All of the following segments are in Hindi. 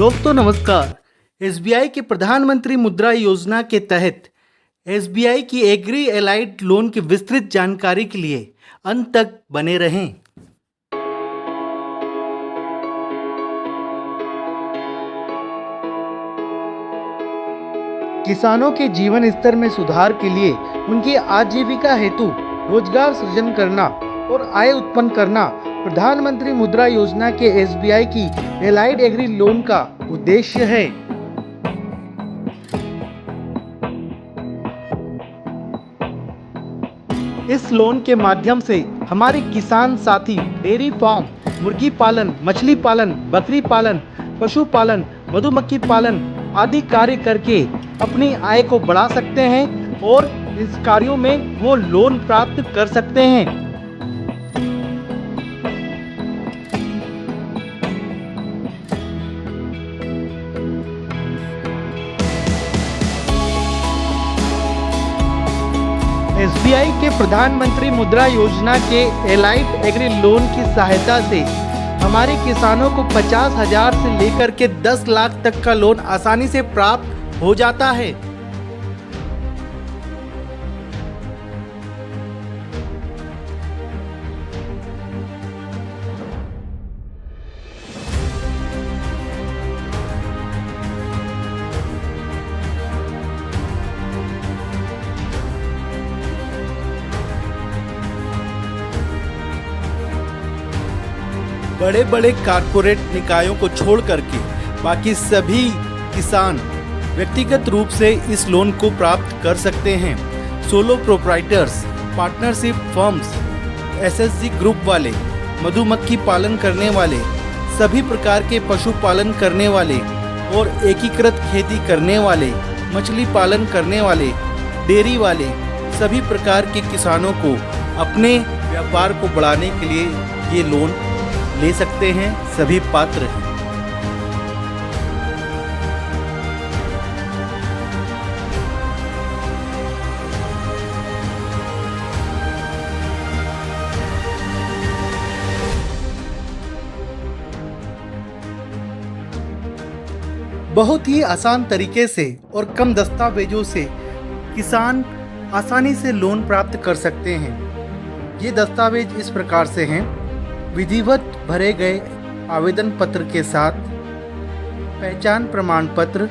दोस्तों नमस्कार। एसबीआई के प्रधानमंत्री मुद्रा योजना के तहत एसबीआई की एग्री एलाइड लोन की विस्तृत जानकारी के लिए अंत तक बने रहें। किसानों के जीवन स्तर में सुधार के लिए उनकी आजीविका हेतु रोजगार सृजन करना और आय उत्पन्न करना प्रधानमंत्री मुद्रा योजना के एसबीआई की एलाइड एग्री लोन का उद्देश्य है। इस लोन के माध्यम से हमारे किसान साथी डेयरी फार्म, मुर्गी पालन, मछली पालन, बकरी पालन, पशुपालन, मधुमक्खी पालन आदि कार्य करके अपनी आय को बढ़ा सकते हैं और इस कार्यों में वो लोन प्राप्त कर सकते हैं। एसबीआई के प्रधानमंत्री मुद्रा योजना के एलाइड एग्री लोन की सहायता से हमारे किसानों को 50,000 से लेकर के 10 लाख तक का लोन आसानी से प्राप्त हो जाता है। बड़े बड़े कारपोरेट निकायों को छोड़ करके बाकी सभी किसान व्यक्तिगत रूप से इस लोन को प्राप्त कर सकते हैं। Solo proprietors, partnership firms, SHG group वाले, मधुमक्खी पालन करने वाले, सभी प्रकार के पशुपालन करने वाले और एकीकृत खेती करने वाले, मछली पालन करने वाले, डेयरी वाले, सभी प्रकार के किसानों को अपने व्यापार को बढ़ाने के लिए ये लोन ले सकते हैं। सभी पात्र हैं। बहुत ही आसान तरीके से और कम दस्तावेजों से किसान आसानी से लोन प्राप्त कर सकते हैं। ये दस्तावेज इस प्रकार से हैं: विधिवत भरे गए आवेदन पत्र के साथ पहचान प्रमाण पत्र,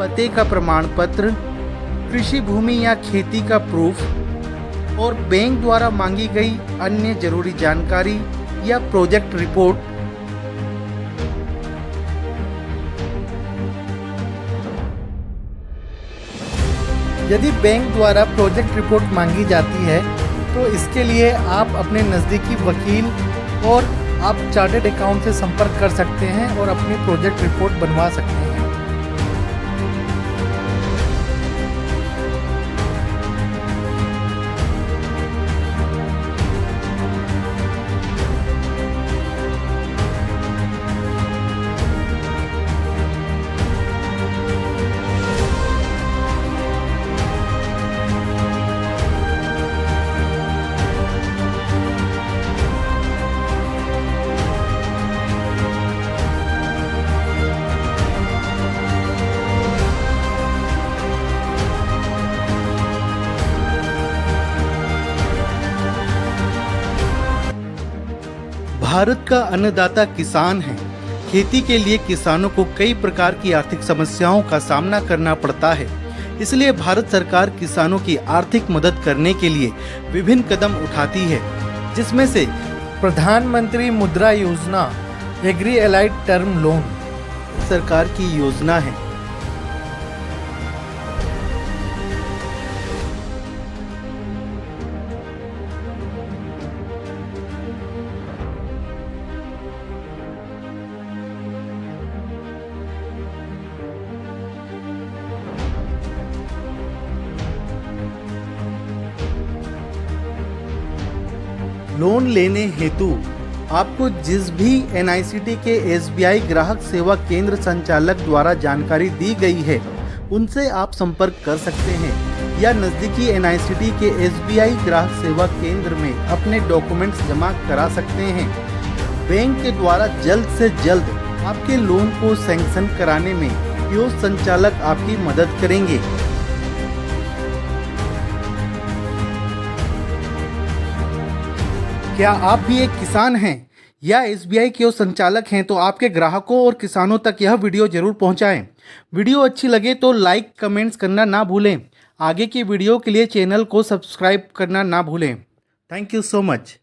पते का प्रमाण पत्र, कृषि भूमि या खेती का प्रूफ और बैंक द्वारा मांगी गई अन्य जरूरी जानकारी या प्रोजेक्ट रिपोर्ट। यदि बैंक द्वारा प्रोजेक्ट रिपोर्ट मांगी जाती है तो इसके लिए आप अपने नज़दीकी वकील और आप चार्टर्ड अकाउंट से संपर्क कर सकते हैं और अपनी प्रोजेक्ट रिपोर्ट बनवा सकते हैं। भारत का अन्नदाता किसान है। खेती के लिए किसानों को कई प्रकार की आर्थिक समस्याओं का सामना करना पड़ता है। इसलिए भारत सरकार किसानों की आर्थिक मदद करने के लिए विभिन्न कदम उठाती है, जिसमें से प्रधानमंत्री मुद्रा योजना एग्री एलाइड टर्म लोन सरकार की योजना है। लोन लेने हेतु आपको जिस भी एनआईसीटी के एसबीआई ग्राहक सेवा केंद्र संचालक द्वारा जानकारी दी गई है उनसे आप संपर्क कर सकते हैं या नज़दीकी एनआईसीटी के एसबीआई ग्राहक सेवा केंद्र में अपने डॉक्यूमेंट्स जमा करा सकते हैं। बैंक के द्वारा जल्द से जल्द आपके लोन को सैंक्शन कराने में कियोस्क संचालक आपकी मदद करेंगे। क्या आप भी एक किसान हैं या एसबीआई कियोस्क संचालक हैं तो आपके ग्राहकों और किसानों तक यह वीडियो जरूर पहुंचाएं। वीडियो अच्छी लगे तो लाइक कमेंट्स करना ना भूलें। आगे की वीडियो के लिए चैनल को सब्सक्राइब करना ना भूलें। Thank you so much.